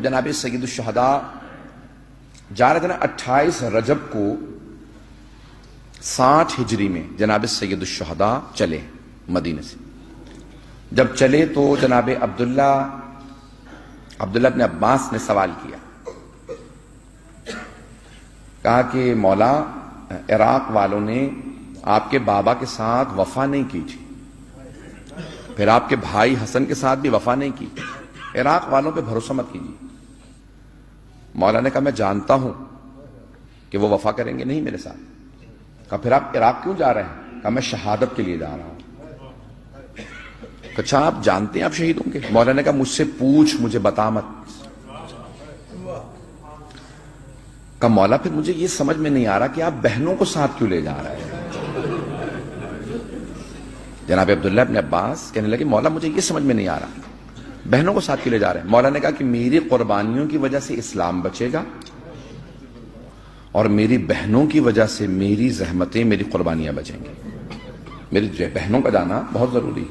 جناب سید الشہداء جا رہے تھے نا 28 رجب کو 60 ہجری میں جناب سید الشہداء چلے مدینے سے. جب چلے تو جناب عبداللہ ابن عباس نے سوال کیا, کہا کہ مولا عراق والوں نے آپ کے بابا کے ساتھ وفا نہیں کی تھی, پھر آپ کے بھائی حسن کے ساتھ بھی وفا نہیں کی, عراق والوں پہ بھروسہ مت کیجیے. مولا نے کہا میں جانتا ہوں کہ وہ وفا کریں گے نہیں میرے ساتھ. کہا پھر آپ عراق کیوں جا رہے ہیں؟ کہا میں شہادت کے لیے جا رہا ہوں. اچھا آپ جانتے ہیں آپ شہید ہوں گے؟ مولا نے کہا مجھ سے پوچھ, مجھے بتا مت. کہا مولا پھر مجھے یہ سمجھ میں نہیں آ رہا کہ آپ بہنوں کو ساتھ کیوں لے جا رہے ہیں؟ جناب عبداللہ ابن عباس کہنے لگے مولا مجھے یہ سمجھ میں نہیں آ رہا بہنوں کو ساتھ کیوں لے جا رہے ہیں؟ مولا نے کہا کہ میری قربانیوں کی وجہ سے اسلام بچے گا, اور میری بہنوں کی وجہ سے میری زحمتیں, میری قربانیاں بچیں گی. میری بہنوں کا جانا بہت ضروری.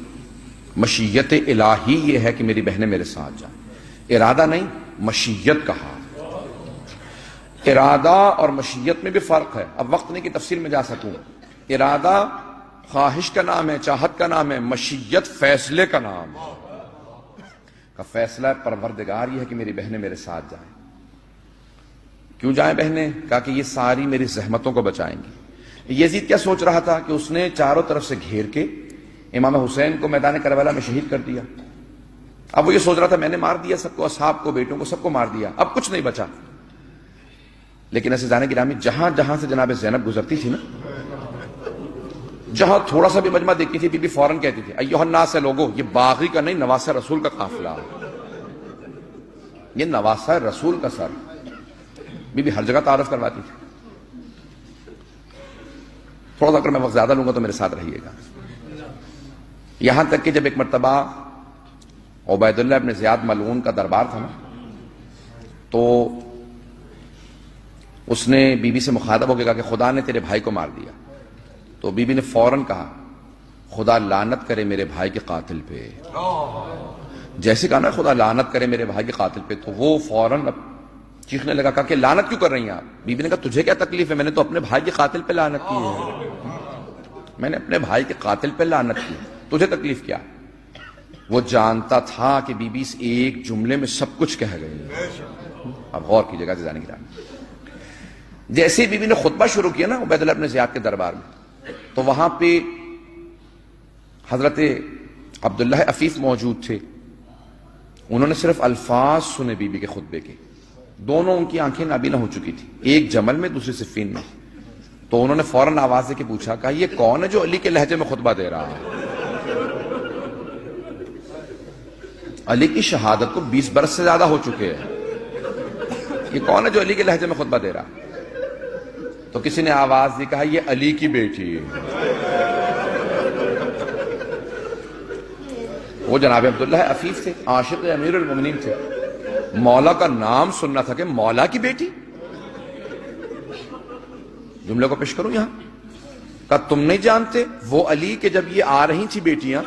مشیت الہی یہ ہے کہ میری بہنیں میرے ساتھ جائیں, ارادہ نہیں, مشیت کہا. ارادہ اور مشیت میں بھی فرق ہے. اب وقت نہیں کہ تفصیل میں جا سکوں. ارادہ خواہش کا نام ہے, چاہت کا نام ہے. مشیت فیصلے کا نام ہے. کا فیصلہ پروردگار یہ ہے کہ میری بہنیں میرے ساتھ جائیں. کیوں جائیں بہنیں؟ کہا کہ یہ ساری میری زحمتوں کو بچائیں گی. یزید کیا سوچ رہا تھا کہ اس نے چاروں طرف سے گھیر کے امام حسین کو میدان کربلا میں شہید کر دیا. اب وہ یہ سوچ رہا تھا میں نے مار دیا سب کو, اصحاب کو, بیٹوں کو, سب کو مار دیا, اب کچھ نہیں بچا. لیکن عزیزان گرامی جہاں جہاں سے جناب زینب گزرتی تھی نا, جہاں تھوڑا سا بھی مجمع دیکھتی تھی بی بی فوراً کہتی تھی ایھا الناس, لوگو یہ باغی کا نہیں نواسہ رسول کا قافلہ, یہ نواسہ رسول کا سر. بی بی ہر جگہ تعارف کرواتی تھی. تھوڑا سا اگر میں وقت زیادہ لوں گا تو میرے ساتھ رہیے گا. یہاں تک کہ جب ایک مرتبہ عبید اللہ ابن زیاد ملعون کا دربار تھا نا, تو اس نے بی بی سے مخاطب ہو کے کہا کہ خدا نے تیرے بھائی کو مار دیا. تو بی بی نے فوراً کہا خدا لعنت کرے میرے بھائی کے قاتل پہ. جیسے کہا نا خدا لعنت کرے میرے بھائی کے قاتل پہ, تو وہ فوراً چیخنے لگا, کہا کہ لعنت کیوں کر رہی ہیں آپ؟ بی بی نے کہا تجھے کیا تکلیف ہے, میں نے تو اپنے بھائی کے قاتل پہ لعنت کی ہے, میں نے اپنے بھائی کے قاتل پہ لعنت کی, تجھے تکلیف کیا؟ وہ جانتا تھا کہ بی بی اس ایک جملے میں سب کچھ کہہ گئی. اب غور کیجیے گا جانے کی رات. جیسے ہی بی بی نے خطبہ شروع کیا نا عبید اللہ ابن زیاد کے دربار میں, تو وہاں پہ حضرت عبداللہ عفیف موجود تھے. انہوں نے صرف الفاظ سنے بی بی کے خطبے کے. دونوں ان کی آنکھیں نابینا ہو چکی تھی, ایک جمل میں دوسری صفین میں. تو انہوں نے فوراً آواز دے کے پوچھا, کہا یہ کون ہے جو علی کے لہجے میں خطبہ دے رہا ہے؟ علی کی شہادت کو 20 برس سے زیادہ ہو چکے ہیں, یہ کون ہے جو علی کے لہجے میں خطبہ دے رہا ہے؟ تو کسی نے آواز دی, کہا یہ علی کی بیٹی ہے. وہ جناب عبداللہ عفیف تھے, عاشق امیر المومنین تھے. مولا کا نام سننا تھا کہ مولا کی بیٹی. جملے کو پیش کروں یہاں. کہا تم نہیں جانتے وہ علی کے جب یہ آ رہی تھی بیٹیاں,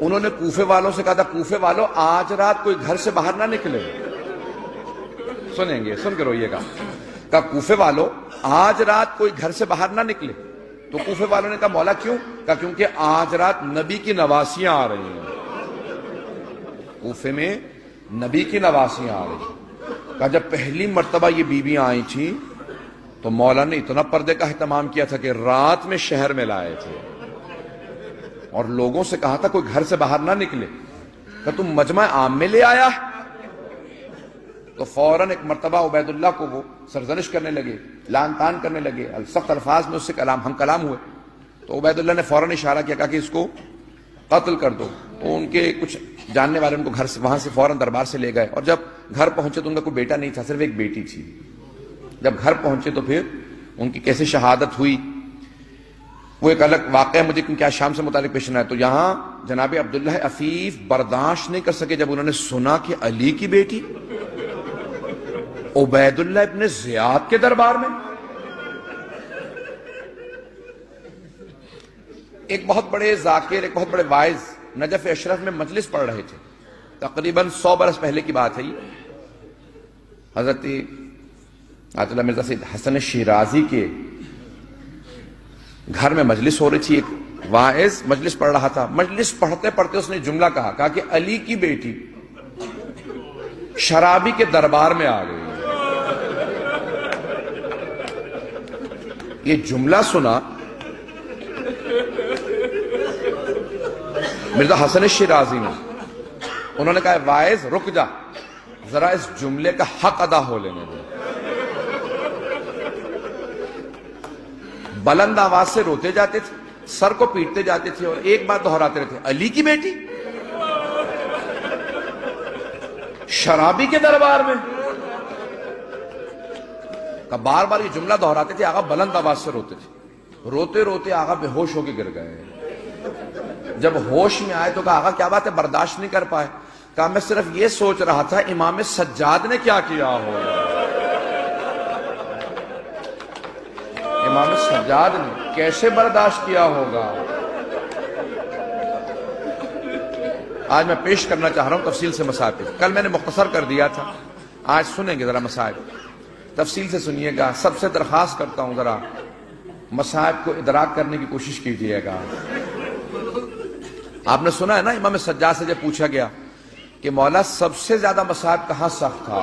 انہوں نے کوفے والوں سے کہا تھا کوفے والوں آج رات کوئی گھر سے باہر نہ نکلے. سنیں گے, سن کے روئیے گا. کہا کوفے والوں آج رات کوئی گھر سے باہر نہ نکلے. تو کوفے والوں نے کہا مولا کیوں؟ کہا کیونکہ آج رات نبی کی نواسیاں آ رہی ہیں. کوفے میں نبی کی نواسیاں آ رہی ہیں. کہا جب پہلی مرتبہ یہ بیویاں آئی تھیں تو مولا نے اتنا پردے کا اہتمام کیا تھا کہ رات میں شہر میں لائے تھے, اور لوگوں سے کہا تھا کوئی گھر سے باہر نہ نکلے. کہ تم مجمع عام میں لے آیا. تو فوراً ایک مرتبہ عبید اللہ کو وہ سرزنش کرنے لگے, لان تان کرنے لگے, سخت الفاظ میں اس سے ہم کلام ہوئے. تو عبید اللہ نے فوراً اشارہ کیا, کہا کہ اس کو قتل کر دو. تو ان کے کچھ جاننے والے ان کو گھر سے وہاں سے فوراً دربار سے لے گئے, اور جب گھر پہنچے تو ان کا کوئی بیٹا نہیں تھا, صرف ایک بیٹی تھی. جب گھر پہنچے تو پھر ان کی کیسے شہادت ہوئی وہ ایک الگ واقعہ مجھے کیا شام سے متعلق پیش نہ ہے. تو یہاں جناب عبداللہ عفیف برداشت نہیں کر سکے جب انہوں نے سنا کہ علی کی بیٹی عبید اللہ ابن زیاد کے دربار میں. ایک بہت بڑے ذاکر, ایک بہت بڑے وائز نجف اشرف میں مجلس پڑھ رہے تھے, تقریباً 100 برس پہلے کی بات ہے یہ. حضرت آیت اللہ مرزا سید حسن شیرازی کے گھر میں مجلس ہو رہی تھی. ایک واعظ مجلس پڑھ رہا تھا. مجلس پڑھتے پڑھتے اس نے جملہ کہا کہ علی کی بیٹی شرابی کے دربار میں آ گئی. یہ جملہ سنا مرزا حسن شیرازی نے. انہوں نے کہا واعظ رک جا, ذرا اس جملے کا حق ادا ہو لینے دے. بلند آواز سے روتے جاتے تھے, سر کو پیٹتے جاتے تھے اور ایک بات دہراتے رہتے, علی کی بیٹی شرابی کے دربار میں. بار بار یہ جملہ دہراتے تھے. آقا بلند آواز سے روتے تھے. روتے روتے آقا بے ہوش ہو کے گر گئے. جب ہوش میں آئے تو کہا آقا کیا بات ہے, برداشت نہیں کر پائے. کہا میں صرف یہ سوچ رہا تھا امام سجاد نے کیا کیا ہوگا. امام سجاد نے کیسے برداشت کیا ہوگا. آج میں پیش کرنا چاہ رہا ہوں تفصیل سے مسائل. کل میں نے مختصر کر دیا تھا, آج سنیں گے ذرا مسائل, تفصیل سے سنیے گا. سب سے درخواست کرتا ہوں ذرا مسائل کو ادراک کرنے کی کوشش کیجیے گا. آپ نے سنا ہے نا, امام سجاد سے جب پوچھا گیا کہ مولا سب سے زیادہ مصائب کہاں سخت تھا,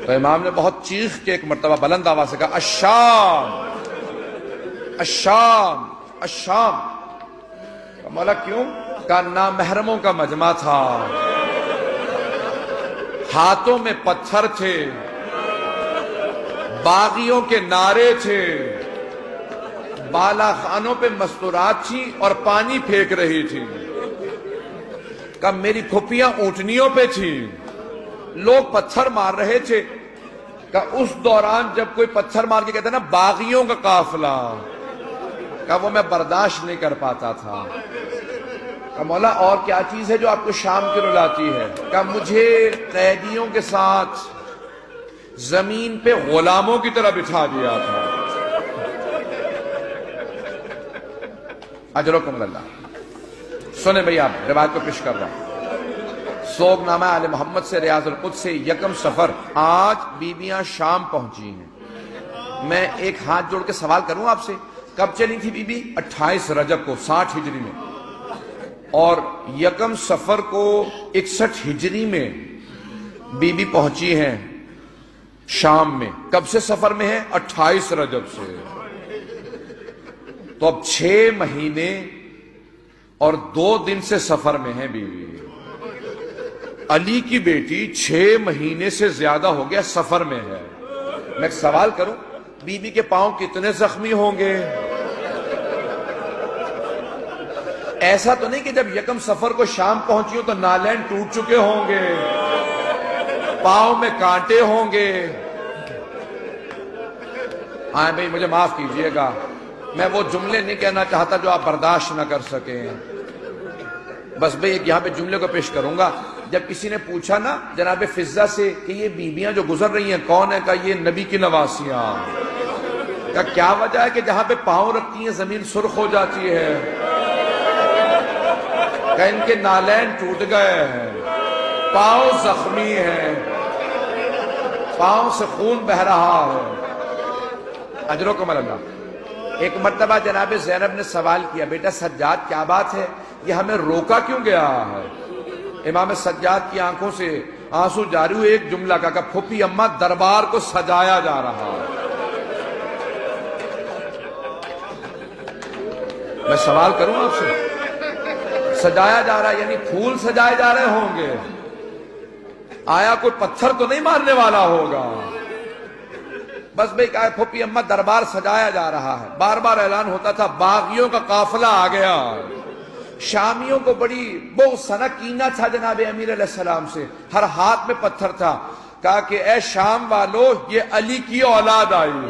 تو امام نے بہت چیخ کے ایک مرتبہ بلند آواز سے کہا الشام الشام الشام. مولا کیوں؟ کہا نامحرموں کا مجمع تھا, ہاتھوں میں پتھر تھے, باغیوں کے نعرے تھے, بالا خانوں پہ مستورات تھی اور پانی پھینک رہی تھی. کہ میری پھپھیاں اونٹنیوں پہ تھی, لوگ پتھر مار رہے تھے. کہ اس دوران جب کوئی پتھر مار کے کہتے ہیں نا باغیوں کا قافلہ, کہ وہ میں برداشت نہیں کر پاتا تھا. کہ مولا اور کیا چیز ہے جو آپ کو شام کی رلاتی ہے؟ کہ مجھے قیدیوں کے ساتھ زمین پہ غلاموں کی طرح بٹھا دیا تھا. اجرکم اللہ. سنیں بھئی, آپ روایت کو پیش کر رہا ہوں. سوگ نامہ آل محمد سے ریاض القدس سے یکم سفر. آج بیویاں شام پہنچی ہیں. میں ایک ہاتھ جوڑ کے سوال کروں آپ سے, کب چلی تھی بی بی؟ 28 رجب کو 60 ہجری میں, اور یکم سفر کو 61 ہجری میں بی بی پہنچی ہیں شام میں. کب سے سفر میں ہے؟ 28 رجب سے. تو اب 6 مہینے اور 2 دن سے سفر میں ہے بیوی. علی کی بیٹی 6 مہینے سے زیادہ ہو گیا سفر میں ہے. میں ایک سوال کروں, بیوی کے پاؤں کتنے زخمی ہوں گے؟ ایسا تو نہیں کہ جب یکم سفر کو شام پہنچی ہو تو نالین ٹوٹ چکے ہوں گے, پاؤں میں کانٹے ہوں گے. ہاں بھئی مجھے معاف کیجئے گا, میں وہ جملے نہیں کہنا چاہتا جو آپ برداشت نہ کر سکیں. بس بھئی ایک یہاں پہ جملے کو پیش کروں گا. جب کسی نے پوچھا نا جناب فضہ سے کہ یہ بیویاں جو گزر رہی ہیں کون ہے, کہا یہ نبی کی نواسیاں. کہا کیا وجہ ہے کہ جہاں پہ پاؤں رکھتی ہیں زمین سرخ ہو جاتی ہے؟ کہ ان کے نالین ٹوٹ گئے ہیں, پاؤں زخمی ہیں, پاؤں سے خون بہ رہا ہے. اجرکم اللہ. ایک مرتبہ جناب زینب نے سوال کیا, بیٹا سجاد کیا بات ہے, یہ ہمیں روکا کیوں گیا ہے؟ امام سجاد کی آنکھوں سے آنسو جاری ہوئے. ایک جملہ کا کہ پھوپھی اماں دربار کو سجایا جا رہا ہے. میں سوال کروں آپ سے, سجایا جا رہا ہے یعنی پھول سجائے جا رہے ہوں گے, آیا کوئی پتھر تو نہیں مارنے والا ہوگا؟ بس بھئی کہا پھوپھی اماں دربار سجایا جا رہا ہے. بار بار اعلان ہوتا تھا باغیوں کا قافلہ آ گیا. شامیوں کو بڑی بغض سنا کینہ تھا جناب امیر علیہ السلام سے, ہر ہاتھ میں پتھر تھا. کہا کہ اے شام والو یہ علی کی اولاد آئی.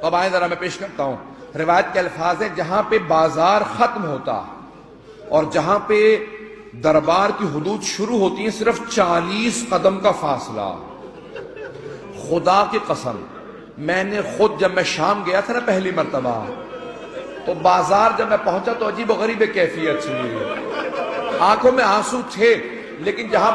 اب آئیں ذرا میں پیش کرتا ہوں. روایت کے الفاظ ہیں, جہاں پہ بازار ختم ہوتا اور جہاں پہ دربار کی حدود شروع ہوتی ہیں صرف 40 قدم کا فاصلہ. خدا کی قسم میں نے خود جب میں شام گیا تھا نا پہلی مرتبہ, تو بازار جب میں پہنچا تو عجیب و غریب کیفیت تھی. آنکھوں میں آنسو تھے, لیکن جہاں